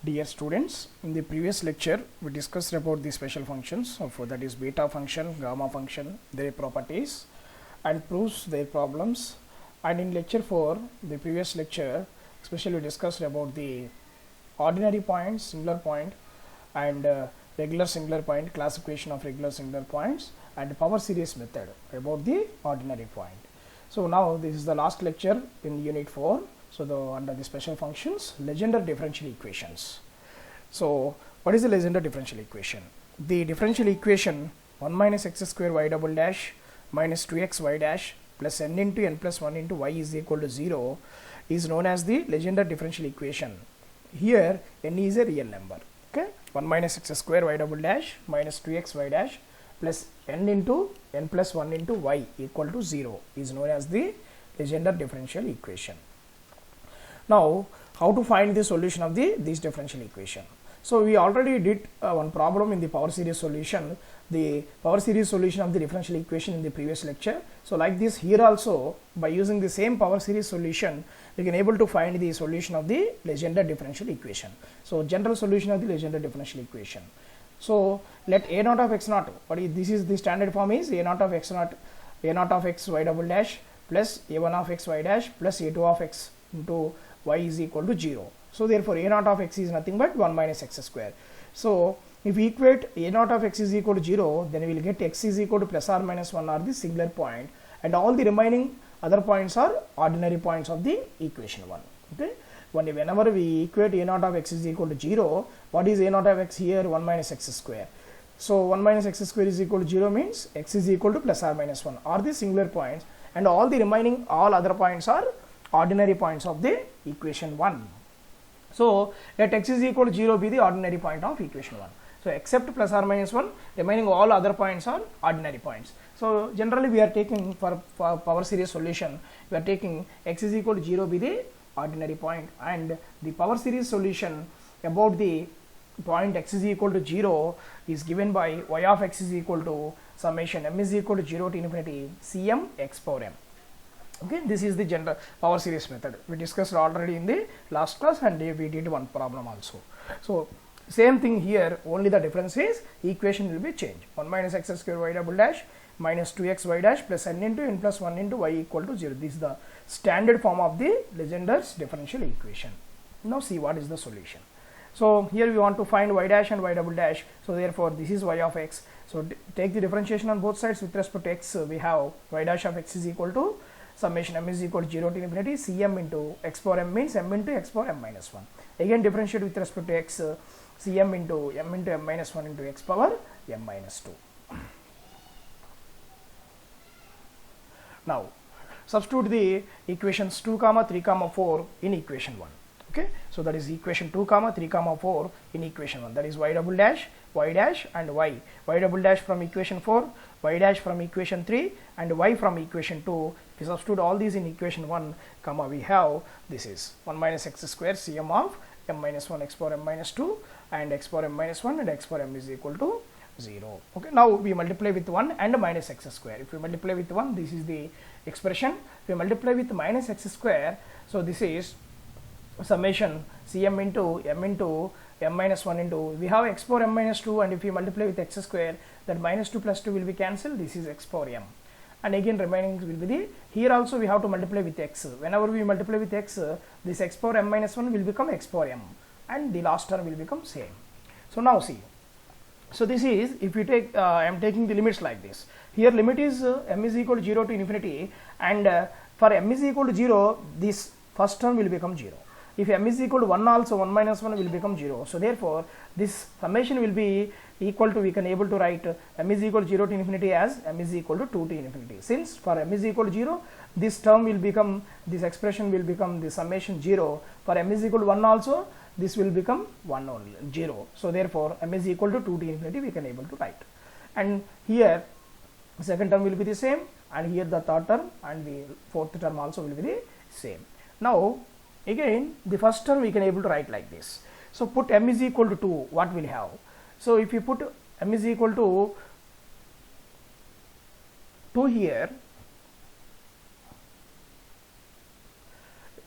Dear students, in the previous lecture we discussed about the special functions of that is beta function, gamma function, their properties and proofs their problems. And in lecture 4, the previous lecture, especially we discussed about the ordinary point, singular point and regular singular point, classification of regular singular points and power series method about the ordinary point. So now this is the last lecture in unit 4. So under the special functions, Legendre differential equations. So what is the Legendre differential equation? The differential equation 1 minus x square y double dash minus 2x y dash plus n into n plus 1 into y is equal to 0 is known as the Legendre differential equation. Here n is a real number. Okay, 1 minus x square y double dash minus 2x y dash plus n into n plus 1 into y equal to 0 is known as the Legendre differential equation. Now, how to find the solution of this differential equation? So, we already did one problem in the power series solution, the power series solution of the differential equation in the previous lecture. So, like this here also, by using the same power series solution, we can able to find the solution of the Legendre differential equation. So, general solution of the Legendre differential equation. So, let a naught of x naught, this is the standard form is a naught of x naught, a naught of x y double dash plus a1 of x y dash plus a2 of x into y is equal to 0. So therefore a naught of x is nothing but 1 minus x square. So if we equate a naught of x is equal to 0, then we will get x is equal to plus or minus 1 are the singular point and all the remaining other points are ordinary points of the equation 1. Okay, whenever we equate a naught of x is equal to 0, what is a naught of x here? 1 minus x square. So 1 minus x square is equal to 0 means x is equal to plus or minus 1 are the singular points and all the remaining all other points are ordinary points of the equation 1. So let x is equal to 0 be the ordinary point of equation 1. So except plus or minus 1, remaining all other points are ordinary points. So generally we are taking for power series solution, we are taking x is equal to 0 be the ordinary point and the power series solution about the point x is equal to 0 is given by y of x is equal to summation m is equal to 0 to infinity cm x power m. Okay, this is the general power series method. We discussed already in the last class and we did one problem also. So same thing here, only the difference is equation will be changed. 1 minus x square y double dash minus 2x y dash plus n into n plus 1 into y equal to 0. This is the standard form of the Legendre's differential equation. Now see what is the solution. So here we want to find y dash and y double dash. So therefore this is y of x. So take the differentiation on both sides with respect to x. We have y dash of x is equal to summation m is equal to 0 to infinity cm into x power m means m into x power m minus 1. Again differentiate with respect to x, cm into m minus 1 into x power m minus 2. Now substitute the equations 2 comma 3 comma 4 in equation 1. Okay, so that is equation 2 comma 3 comma 4 in equation 1, that is y double dash, y dash and y double dash from equation 4, y dash from equation 3 and y from equation 2. If we substitute all these in equation 1 comma, we have this is 1 minus x square cm of m minus 1 x power m minus 2 and x power m minus 1 and x power m is equal to 0. Okay, now we multiply with 1 and minus x square. If we multiply with 1, this is the expression. If we multiply with minus x square, so this is summation cm into m minus 1 into, we have x power m minus 2 and if we multiply with x square, that minus 2 plus 2 will be cancelled, this is x power m and again remaining will be the, here also we have to multiply with x. Whenever we multiply with x, this x power m minus 1 will become x power m and the last term will become same. So now see, so this is, if you take, I am taking the limits like this. Here limit is m is equal to 0 to infinity and for m is equal to 0, this first term will become 0. If m is equal to 1 also, 1 minus 1 will become 0. So therefore this summation will be equal to, we can able to write m is equal to 0 to infinity as m is equal to 2 to infinity. Since for m is equal to 0, this term will become, this expression will become the summation 0. For m is equal to 1 also, this will become 1 only, 0. So therefore m is equal to 2 to infinity we can able to write. And here second term will be the same and here the third term and the fourth term also will be the same. Now again the first term we can able to write like this. So put m is equal to 2, what will have? So if you put m is equal to 2 here,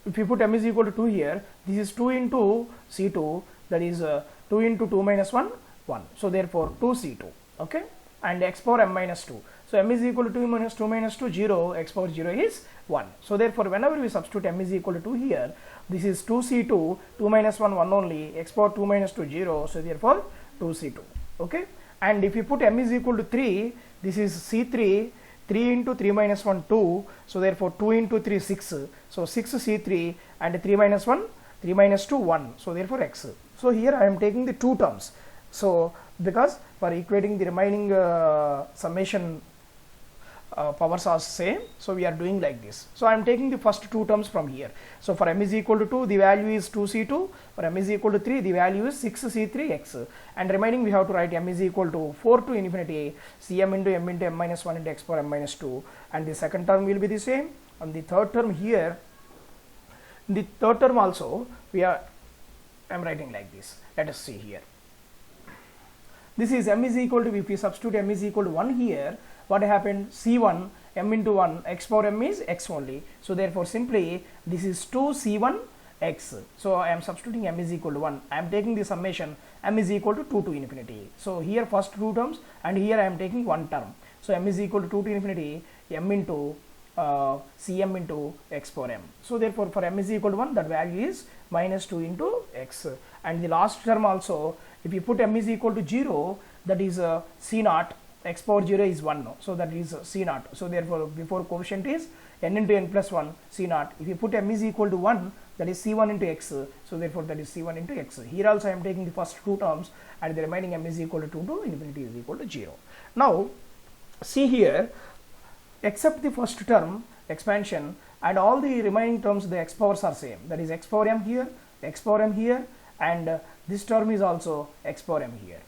if you put m is equal to 2 here, this is 2 into C2, that is 2 into 2 minus 1, 1. So therefore 2c2, okay, and x power m minus 2. So m is equal to 2 minus 2 minus 2, 0, x power 0 is 1. So therefore whenever we substitute m is equal to 2 here, this is 2c2, 2 minus 1, 1 only, x power 2 minus 2, 0, so therefore 2c2, okay. And if you put m is equal to 3, this is c3, 3 into 3 minus 1, 2, so therefore 2 into 3, 6, so 6c3, and 3 minus 1, 3 minus 2, 1, so therefore x. So here I am taking the two terms, so because for equating the remaining summation powers are same, so we are doing like this. So I am taking the first two terms from here. So for m is equal to 2, the value is 2c2, for m is equal to 3, the value is 6c3x, and remaining we have to write m is equal to 4 to infinity cm into m minus 1 into x power m minus 2, and the second term will be the same. And the third term here, the third term also I am writing like this. Let us see here. This is m is equal to, if we substitute m is equal to 1 here, what happened? C1 m into 1, x power m is x only, so therefore simply this is 2c1 x. So I am substituting m is equal to 1, I am taking the summation m is equal to 2 to infinity. So here first two terms, and here I am taking one term. So m is equal to 2 to infinity m into cm into x power m. So therefore for m is equal to 1, that value is minus 2 into x. And the last term also, if you put m is equal to 0, that is c naught, x power 0 is 1, no, so that is c naught. So therefore before coefficient is n into n plus 1 c naught. If you put m is equal to 1, that is c1 into x, so therefore that is c1 into x. Here also I am taking the first two terms, and the remaining m is equal to 2 to infinity is equal to 0. Now see here, except the first term expansion, and all the remaining terms, the x powers are same, that is x power m here, x power m here, and this term is also x power m here.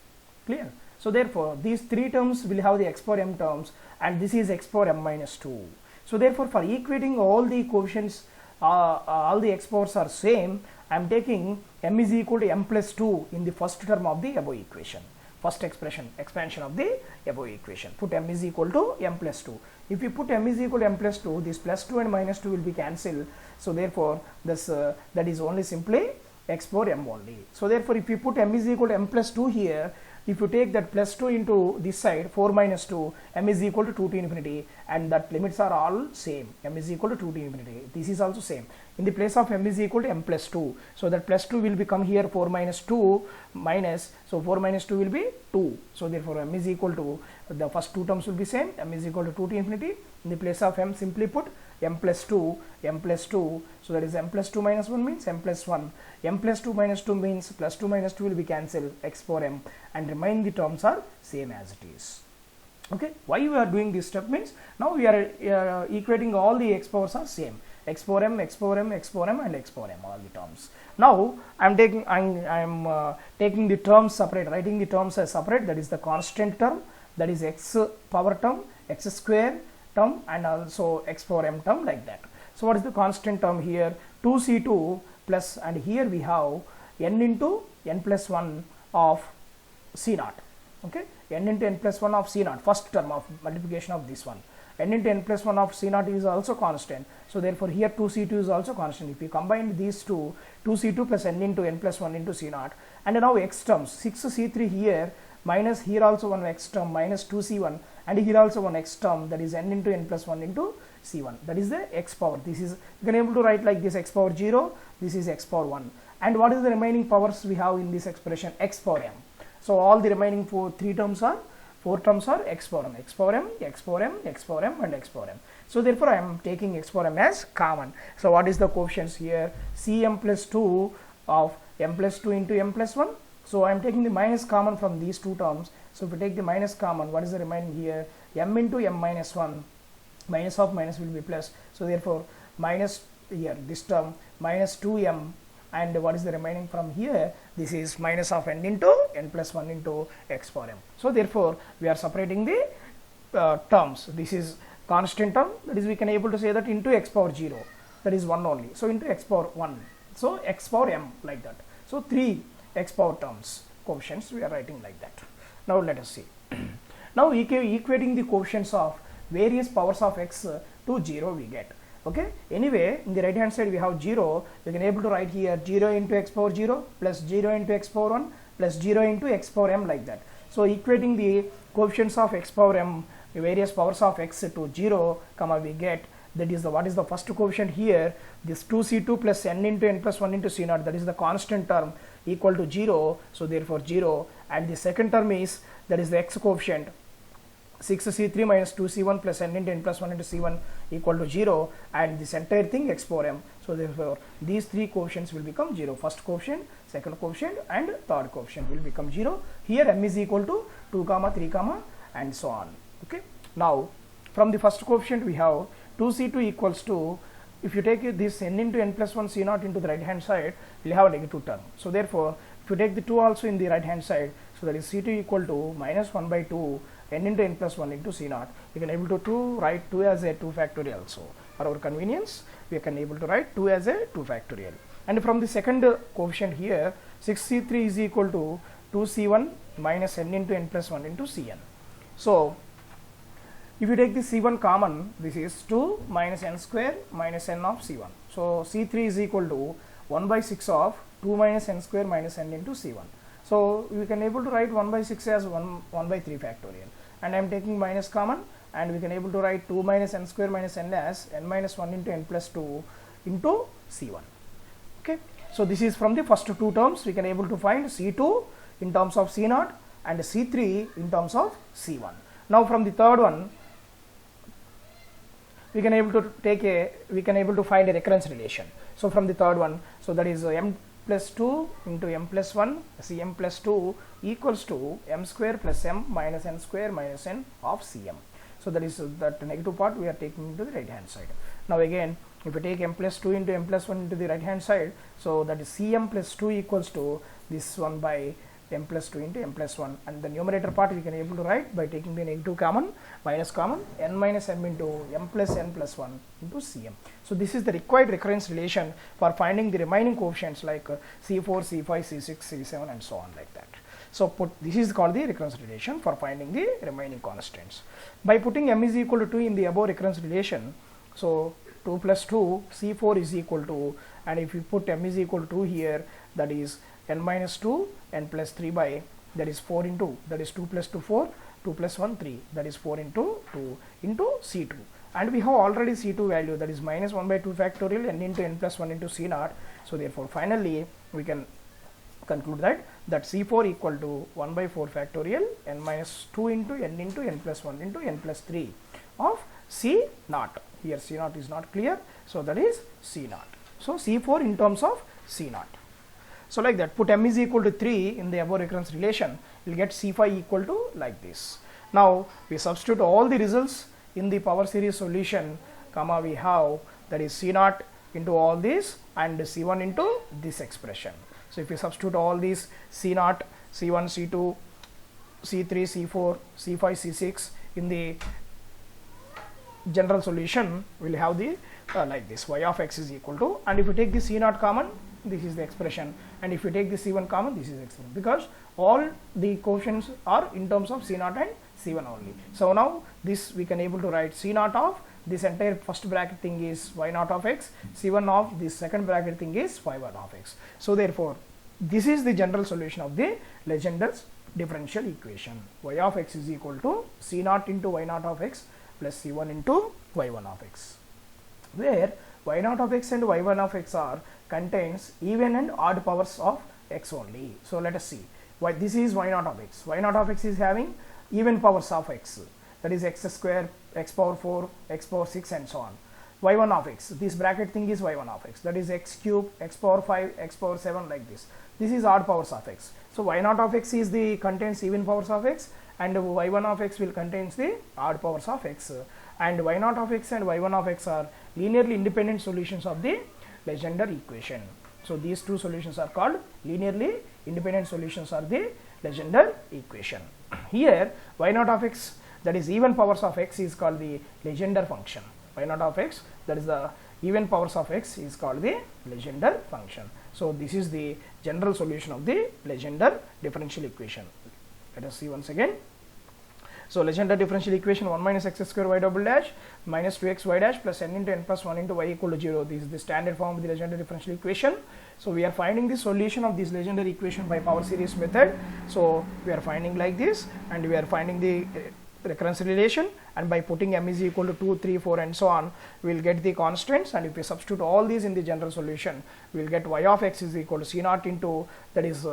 Clear? So therefore these three terms will have the x power m terms, and this is x power m minus 2. So therefore for equating all the coefficients, all the x powers are same, I am taking m is equal to m plus 2 in the first term of the above equation, first expression, expansion of the above equation. Put m is equal to m plus 2. If you put m is equal to m plus 2, this plus 2 and minus 2 will be cancelled. So therefore this that is only simply x power m only. So therefore if you put m is equal to m plus 2 here, if you take that plus 2 into this side, 4 minus 2, m is equal to 2 to infinity, and that limits are all same, m is equal to 2 to infinity. This is also same. In the place of m is equal to m plus 2, so that plus 2 will become here 4 minus 2 minus, so 4 minus 2 will be 2. So therefore m is equal to, the first two terms will be same, m is equal to 2 to infinity. In the place of m, simply put m plus 2, m plus 2, so that is m plus 2 minus 1 means m plus 1, m plus 2 minus 2 means plus 2 minus 2 will be cancelled, x power m, and remaining the terms are same as it is. Okay, why we are doing this step means, now we are equating all the x powers are same, x power m, x power m, x power m, and x power m, all the terms. Now I am taking the terms separate, writing the terms as separate, that is the constant term, that is x power term, x square term, and also x power m term, like that. So what is the constant term here? 2c2 plus, and here we have n into n plus 1 of c naught. Okay, n into n plus 1 of c naught, first term of multiplication of this one. N into n plus 1 of c naught is also constant. So therefore here 2c2 is also constant. If you combine these two, 2c2 plus n into n plus 1 into c naught, and now x terms, 6c3 here, minus here also one x term, minus 2c1, and here also one x term, that is n into n plus 1 into c1, that is the x power. This is, you can able to write like this, x power 0, this is x power 1. And what is the remaining powers we have in this expression? X power m. So all the remaining four terms are x power m, x power m, x power m, x power m, and x power m. So therefore I am taking x power m as common. So what is the coefficients here? Cm plus 2 of m plus 2 into m plus 1. So I am taking the minus common from these two terms. So if we take the minus common, what is the remaining here? M into m minus 1, minus of minus will be plus. So therefore minus here, this term minus 2m, and what is the remaining from here? This is minus of n into n plus 1 into x power m. So therefore we are separating the terms. This is constant term, that is we can able to say that into x power 0, that is 1 only. So into x power 1, so x power m, like that. So 3 x power terms, coefficients, we are writing like that. Now let us see. Now equating the coefficients of various powers of x to 0 we get. Okay, anyway in the right hand side we have 0, we can able to write here 0 into x power 0 plus 0 into x power 1 plus 0 into x power m, like that. So equating the coefficients of x power m, the various powers of x to 0, comma, we get that is the, what is the first coefficient here, this 2c2 plus n into n plus 1 into c0, that is the constant term, equal to 0, so therefore 0. And the second term is, that is the x coefficient, 6c3 minus 2c1 plus n into n plus 1 into c1 equal to 0, and this entire thing x power m. So therefore these three coefficients will become 0. First coefficient, second coefficient and third coefficient will become 0. Here m is equal to 2 comma 3 comma and so on. Okay, now from the first coefficient we have 2c2 equals to, if you take this n into n plus 1 c0 into the right hand side, we will have a negative term. So therefore if you take the 2 also in the right hand side, so that is c2 equal to minus 1 by 2 n into n plus 1 into c0. You can able to write 2 as a 2 factorial. So for our convenience we can able to write 2 as a 2 factorial. And from the second coefficient here, 6c3 is equal to 2c1 minus n into n plus 1 into cn. So if you take the c1 common, this is 2 minus n square minus n of c1. So c3 is equal to 1 by 6 of 2 minus n square minus n into c1. So we can able to write 1 by 6 as 1 by 3 factorial, and I am taking minus common, and we can able to write 2 minus n square minus n as n minus 1 into n plus 2 into c1. Okay, so this is from the first two terms. We can able to find c2 in terms of c0 and c3 in terms of c1. Now from the third one, we can able to find a recurrence relation. So from the third one, so that is m plus 2 into m plus 1 cm plus 2 equals to m square plus m minus n square minus n of cm. So that is that negative part we are taking into the right hand side. Now again, if we take m plus 2 into m plus 1 into the right hand side, so that is cm plus 2 equals to this 1 by m plus 2 into m plus 1, and the numerator part we can able to write by taking the negative common, minus common, n minus m into m plus n plus 1 into cm. So this is the required recurrence relation for finding the remaining coefficients like c4, c5, c6, c7 and so on, like that. So this is called the recurrence relation for finding the remaining constants. By putting m is equal to 2 in the above recurrence relation, so 2 plus 2, c4 is equal to, and if you put m is equal to 2 here, that is n minus 2 n plus 3 by, that is 4 into, that is 2 plus 2 4, 2 plus 1 3, that is 4 into 2 into c2, and we have already c2 value, that is minus 1 by 2 factorial n into n plus 1 into c0. So therefore finally we can conclude that c4 equal to 1 by 4 factorial n minus 2 into n plus 1 into n plus 3 of c0. Here c0 is not clear, so that is c0. So c4 in terms of c0. So like that, put m is equal to 3 in the above recurrence relation, you will get c5 equal to like this. Now we substitute all the results in the power series solution, comma, we have that is c0 into all these and c1 into this expression. So if we substitute all these c0, c1, c2, c3, c4, c5, c6 in the general solution, we will have the like this, y of x is equal to, and if you take the c0 common, this is the expression, and if you take the c1 common, this is the expression, because all the coefficients are in terms of c0 and c1 only. So now this we can able to write c0 of this entire first bracket thing is y0 of x, c1 of this second bracket thing is y1 of x. So therefore this is the general solution of the Legendre's differential equation. Y of x is equal to c0 into y0 of x plus c1 into y1 of x, where y0 of x and y1 of x are contains even and odd powers of x only. So let us see why this is y0 of x. Y0 of x is having even powers of x, that is x square, x power 4, x power 6 and so on. Y1 of x, this bracket thing is y1 of x, that is x cube, x power 5, x power 7, like this. This is odd powers of x. So y0 of x is the contains even powers of x, and y1 of x will contains the odd powers of x, and y0 of x and y1 of x are linearly independent solutions of the Legendre equation. So these two solutions are called linearly independent solutions of the Legendre equation. Here y0 of x, that is even powers of x, is called the Legendre function. Y0 of x, that is the even powers of x, is called the Legendre function. So this is the general solution of the Legendre differential equation. Let us see once again. So Legendre differential equation 1 minus x square y double dash minus 2x y dash plus n into n plus 1 into y equal to 0. This is the standard form of the Legendre differential equation. So we are finding the solution of this Legendre equation by power series method. So we are finding like this, and we are finding the recurrence relation, and by putting m is equal to 2, 3, 4 and so on, we will get the constants, and if we substitute all these in the general solution, we will get y of x is equal to c naught into, that is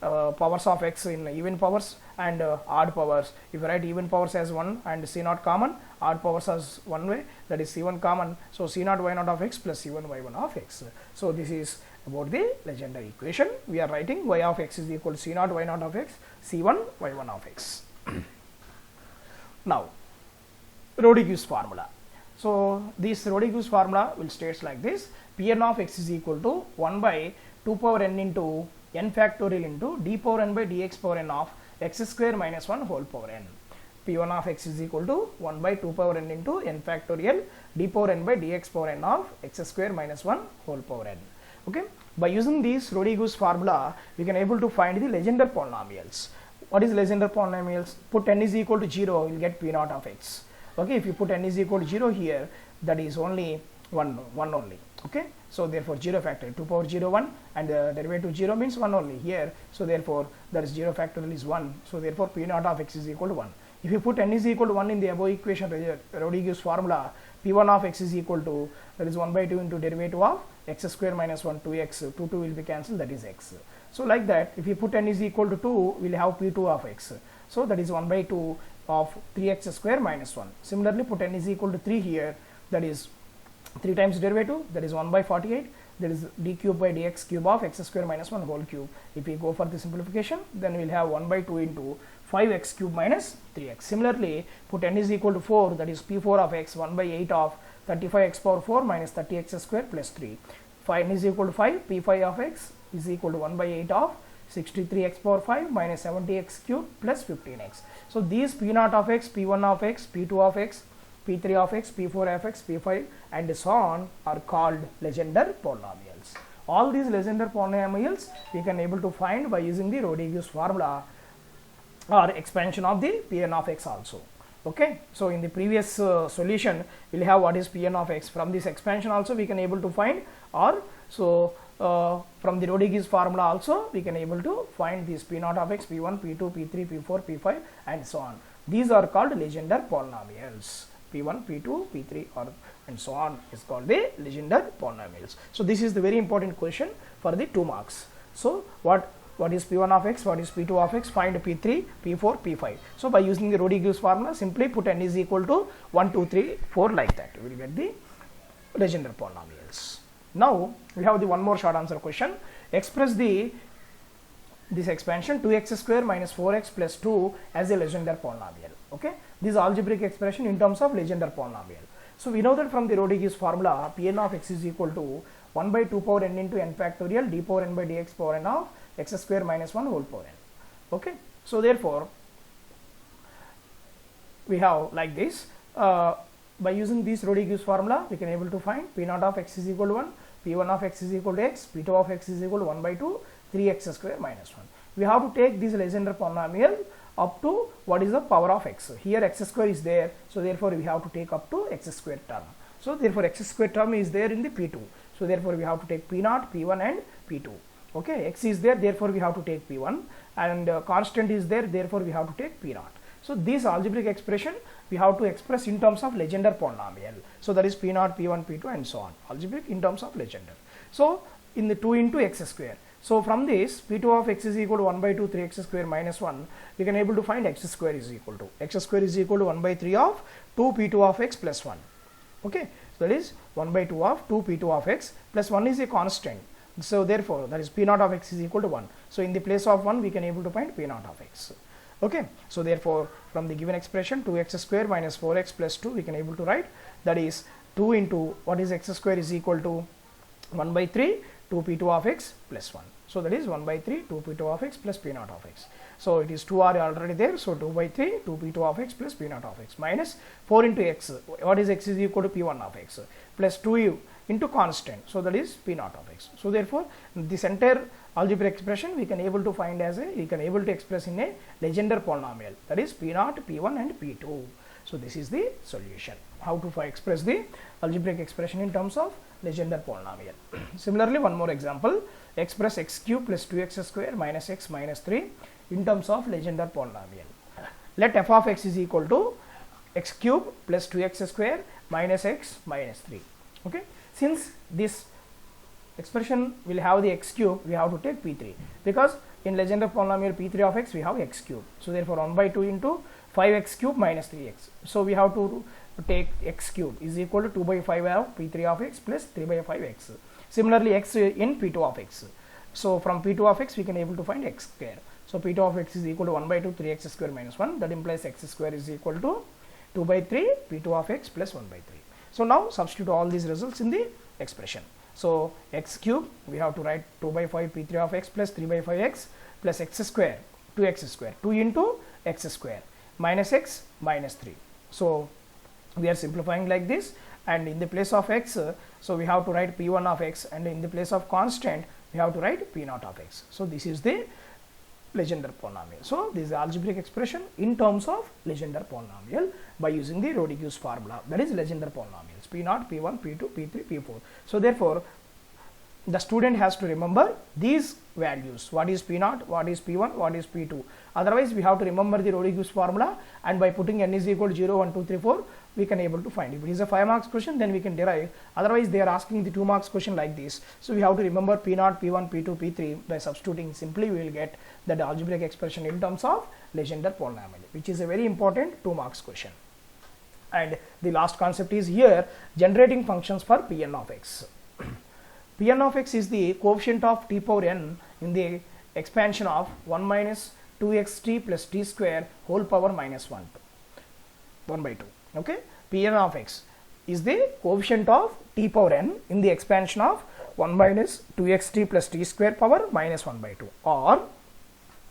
powers of x in even powers and odd powers. If you write even powers as 1 and c naught common, odd powers as one way, that is c1 common, so c naught y naught of x plus c1 y1 of x. So this is about the Legendre equation. We are writing y of x is equal to c naught y naught of x, c1 y1 of x. Now Rodriguez formula. So this Rodriguez formula will states like this: Pn of x is equal to 1 by 2 power n into n factorial into d power n by dx power n of x square minus 1 whole power n. P1 of x is equal to 1 by 2 power n into n factorial d power n by dx power n of x square minus 1 whole power n. Okay, by using this Rodriguez formula, we can able to find the Legendre polynomials. What is Legendre polynomials? Put n is equal to 0, you will get p naught of x. Okay, if you put n is equal to 0 here, that is only 1 only. Okay, so therefore 0 factorial 2 power 0 1, and the derivative 0 means 1 only here, so therefore that is 0 factorial is 1, so therefore p naught of x is equal to 1. If you put n is equal to 1 in the above equation Rodriguez formula, p1 of x is equal to, that is 1 by 2 into derivative of x square minus 1 2x, 2 will be cancelled, that is x. So like that, if you put n is equal to 2, we will have p2 of x, so that is 1 by 2 of 3x square minus 1. Similarly, put n is equal to 3 here, that is 3 times derivative, that is 1 by 48, that is d cube by dx cube of x square minus 1 whole cube. If we go for the simplification, then we will have 1 by 2 into 5x cube minus 3x. Similarly, put n is equal to 4, that is p4 of x, 1 by 8 of 35x power 4 minus 30x square plus 3. 5 n is equal to 5, p5 of x is equal to 1 by 8 of 63x power 5 minus 70x cube plus 15x. So these p naught of x, p1 of x, p2 of x, p3 of x, p4 of x, p5 and so on are called Legendre polynomials. All these Legendre polynomials we can able to find by using the Rodriguez formula or expansion of the Pn of x also. Okay, so in the previous solution we will have what is Pn of x. From this expansion also we can able to find, or so from the Rodriguez formula also we can able to find this p naught of x, p1, p2, p3, p4, p5 and so on. These are called Legendre polynomials. p1, p2, p3 or and so on is called the Legendre polynomials. So this is the very important question for the 2 marks. So what is p1 of x, what is p2 of x, find p3, p4, p5. So by using the Rodriguez formula, simply put n is equal to 1, 2, 3, 4 like that. We will get the Legendre polynomials. Now we have the one more short answer question. Express this expansion 2x square minus 4x plus 2 as a Legendre polynomial. Okay, this algebraic expression in terms of Legendre polynomial. So we know that from the Rodriguez formula, Pn of x is equal to 1 by 2 power n into n factorial d power n by dx power n of x square minus 1 whole power n. Okay, so therefore we have like this. By using this Rodriguez formula, we can able to find p naught of x is equal to 1, p1 of x is equal to x, p2 of x is equal to 1 by 2, 3x square minus 1. We have to take this Legendre polynomial up to what is the power of x. Here x square is there, so therefore we have to take up to x square term. So therefore x square term is there in the p2. So therefore we have to take p naught, p1 and p2. Okay, x is there, therefore we have to take p1, and constant is there, therefore we have to take p naught. So this algebraic expression we have to express in terms of Legendre polynomial. So that is p naught, p1, p2 and so on. Algebraic in terms of Legendre. So in the 2 into x square. So from this p2 of x is equal to 1 by 2 3x square minus 1, we can able to find x square is equal to 1 by 3 of 2 p2 of x plus 1. Okay, so that is 1 by 2 of 2 p2 of x plus 1 is a constant. So therefore that is p naught of x is equal to 1. So in the place of 1 we can able to find p naught of x. Okay, so therefore from the given expression 2x square minus 4x plus 2 we can able to write, that is 2 into what is x square is equal to 1 by 3 2p2 of x plus 1. So that is 1 by 3 2p2 of x plus p naught of x. So it is 2 are already there, so 2 by 3 2p2 of x plus p naught of x minus 4 into x. What is x is equal to p1 of x plus 2 into constant, so that is p naught of x. So therefore this entire algebraic expression we can able to find as we can able to express in a Legendre polynomial, that is p naught, p1 and p2. So this is the solution, how to express the algebraic expression in terms of Legendre polynomial. Similarly, one more example, express x cube plus 2x square minus x minus 3 in terms of Legendre polynomial. Let f of x is equal to x cube plus 2x square minus x minus 3. Okay, since this expression will have the x cube, we have to take p3, because in Legendre polynomial p3 of x we have x cube. So therefore 1 by 2 into 5x cube minus 3x. So we have to take x cube is equal to 2 by 5 of p3 of x plus 3 by 5x. Similarly, x in p2 of x. So from p2 of x we can able to find x square. So p2 of x is equal to 1 by 2 3x square minus 1. That implies x square is equal to 2 by 3 p2 of x plus 1 by 3. So now substitute all these results in the expression. So x cube we have to write 2 by 5 p3 of x plus 3 by 5x plus x square 2x square 2 into x square minus x minus 3. So we are simplifying like this, and in the place of x, so we have to write p1 of x, and in the place of constant we have to write p naught of x. So this is the Legendre polynomial. So this is the algebraic expression in terms of Legendre polynomial by using the Rodriguez formula, that is Legendre polynomials p naught, p1, p2, p3, p4. So therefore the student has to remember these values, what is p naught, what is p1, what is p2. Otherwise we have to remember the Rodriguez formula, and by putting n is equal to 0, 1, 2, 3, 4 we can able to find. If it is a 5 marks question, then we can derive. Otherwise they are asking the 2 marks question like this, so we have to remember p naught, p1, p2, p3. By substituting, simply we will get that algebraic expression in terms of Legendre polynomial, which is a very important 2 marks question. And the last concept is here, generating functions for Pn of x. Pn of x is the coefficient of t power n in the expansion of 1 minus 2xt plus t square whole power minus 1 by 2. Okay, Pn of x is the coefficient of t power n in the expansion of 1 minus 2xt plus t square power minus 1 by 2, or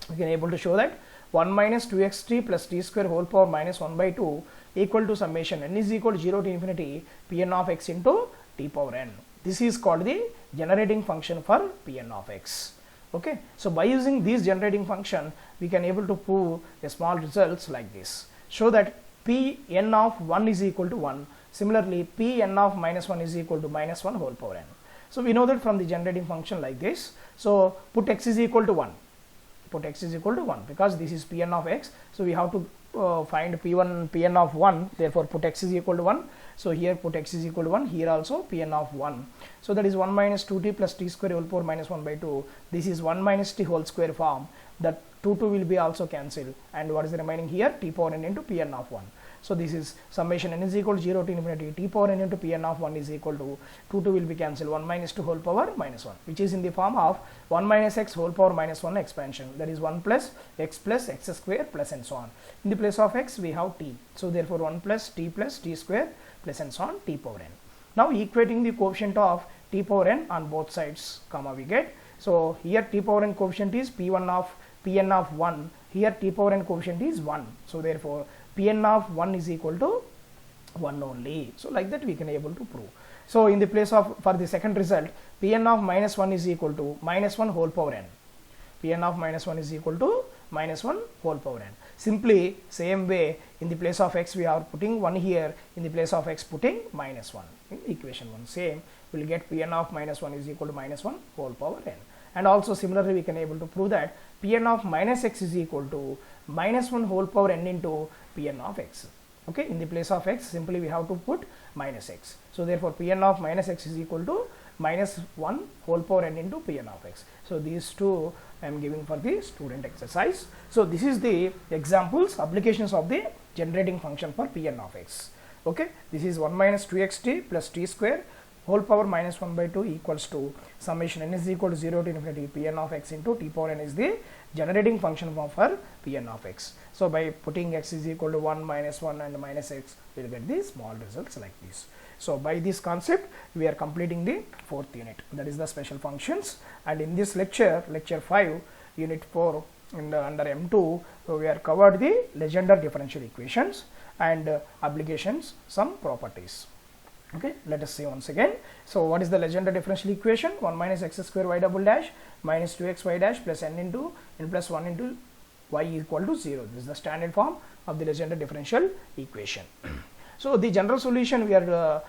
we can able to show that 1 minus 2xt plus t square whole power minus 1 by 2 equal to summation n is equal to 0 to infinity Pn of x into t power n. This is called the generating function for Pn of x. Okay, so by using this generating function we can able to prove a small results like this. Show that Pn of 1 is equal to 1. Similarly, Pn of minus 1 is equal to minus 1 whole power n. So we know that from the generating function like this. So put x is equal to 1. Put x is equal to 1 because this is Pn of x. So we have to find Pn of 1. Therefore put x is equal to 1. So here put x is equal to 1. Here also Pn of 1. So that is 1 minus 2t plus t square whole power minus 1 by 2. This is 1 minus t whole square form. That 2 will be also cancelled, and what is the remaining here? T power n into Pn of 1. So this is summation n is equal to 0 to infinity t power n into Pn of 1 is equal to 2 will be cancelled, 1 minus 2 whole power minus 1, which is in the form of 1 minus x whole power minus 1 expansion, that is 1 plus x square plus and so on. In the place of x we have t, so therefore 1 plus t square plus and so on t power n. Now equating the coefficient of t power n on both sides, comma we get. So here t power n coefficient is Pn of 1, here t power n coefficient is 1. So therefore Pn of 1 is equal to 1 only. So like that we can able to prove. So in the place of, for the second result, Pn of minus 1 is equal to minus 1 whole power n. Pn of minus 1 is equal to minus 1 whole power n. Simply same way, in the place of x we are putting 1 here, in the place of x putting minus 1. In equation 1 same, we will get Pn of minus 1 is equal to minus 1 whole power n. And also similarly we can able to prove that Pn of minus x is equal to minus 1 whole power n into Pn of x. Okay, in the place of x simply we have to put minus x. So therefore Pn of minus x is equal to minus 1 whole power n into Pn of x. So these two I am giving for the student exercise. So this is the examples, applications of the generating function for Pn of x. Okay, this is 1 minus 2xt plus t square whole power minus 1 by 2 equals to summation n is equal to 0 to infinity Pn of x into t power n is the generating function for Pn of x. So by putting x is equal to 1, minus 1 and minus x, we will get the small results like this. So by this concept we are completing the 4th unit, that is the special functions, and in this lecture, lecture 5, unit 4 in the under M2, so we are covered the Legendre differential equations and applications, some properties. Okay, let us see once again. So what is the Legendre differential equation? 1 minus x square y double dash minus 2x y dash plus n into n plus 1 into y equal to 0. This is the standard form of the Legendre differential equation. So the general solution, we are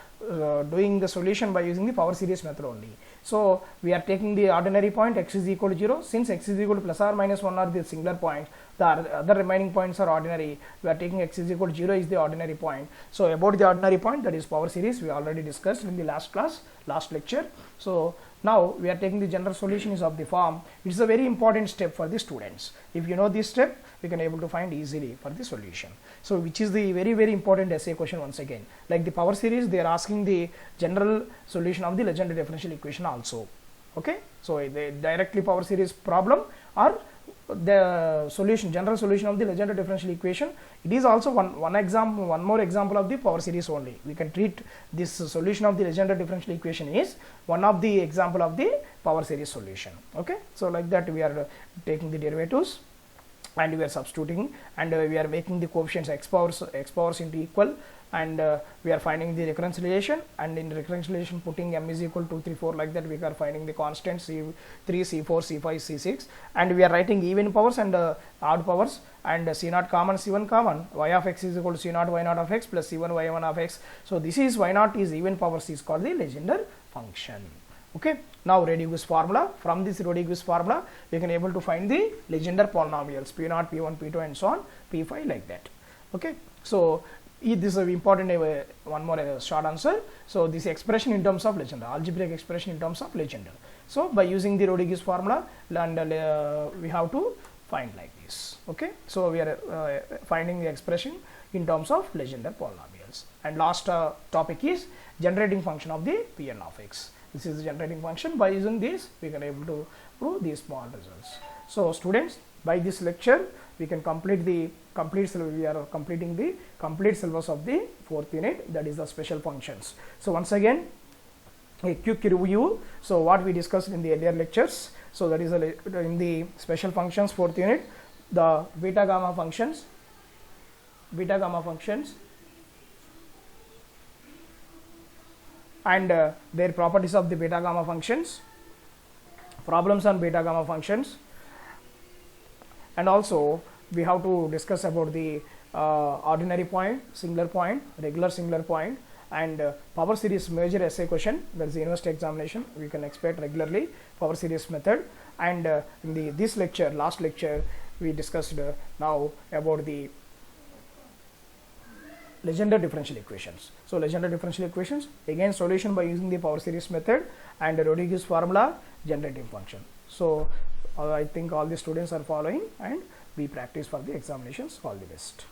doing the solution by using the power series method only. So we are taking the ordinary point x is equal to 0. Since x is equal to plus or minus 1 are the singular points, the other remaining points are ordinary. We are taking x is equal to 0 is the ordinary point. So about the ordinary point, that is power series, we already discussed in the last lecture. So now we are taking the general solution is of the form. It is a very important step for the students. If you know this step, we can able to find easily for the solution. So which is the very important essay question once again. Like the power series, they are asking the general solution of the Legendre differential equation also. Okay, so the directly power series problem or the solution, general solution of the Legendre differential equation. It is also one more example of the power series only. We can treat this solution of the Legendre differential equation is one of the example of the power series solution. Okay, so like that we are taking the derivatives and we are substituting, and we are making the coefficients x powers into equal, and we are finding the reconciliation, and in reconciliation putting m is equal to 2, 3, 4, like that we are finding the constants C3, C4, C5, C6, and we are writing even powers and odd powers, and C0 common, C1 common. Y of x is equal to C0 Y0 of x plus C1 Y1 of x. So this is Y0 is even powers is called the Legendre function. Okay, now Rodriguez formula. From this Rodriguez formula, we can able to find the Legendre polynomials P0, P1, P2, and so on, P5, like that. Okay, so this is an important one more short answer. So this expression in terms of Legendre, algebraic expression in terms of Legendre. So by using the Rodriguez formula, and we have to find like this. Okay, so we are finding the expression in terms of Legendre polynomials. And last topic is generating function of the Pn of x. This is the generating function. By using this, we can able to prove these small results. So students, by this lecture, we can complete the we are completing the complete syllabus of the 4th unit, that is the special functions. So once again, a quick review. So what we discussed in the earlier lectures. So that is in the special functions 4th unit, the beta gamma functions, and their properties of the beta gamma functions, problems on beta gamma functions, and also we have to discuss about the ordinary point, singular point, regular singular point, and power series major essay question. That is the university examination. We can expect regularly power series method. And in this lecture, last lecture, we discussed now about the Legendre differential equations. So Legendre differential equations, again solution by using the power series method, and Rodriguez formula, generating function. So I think all the students are following, and we practice for the examinations. All the best.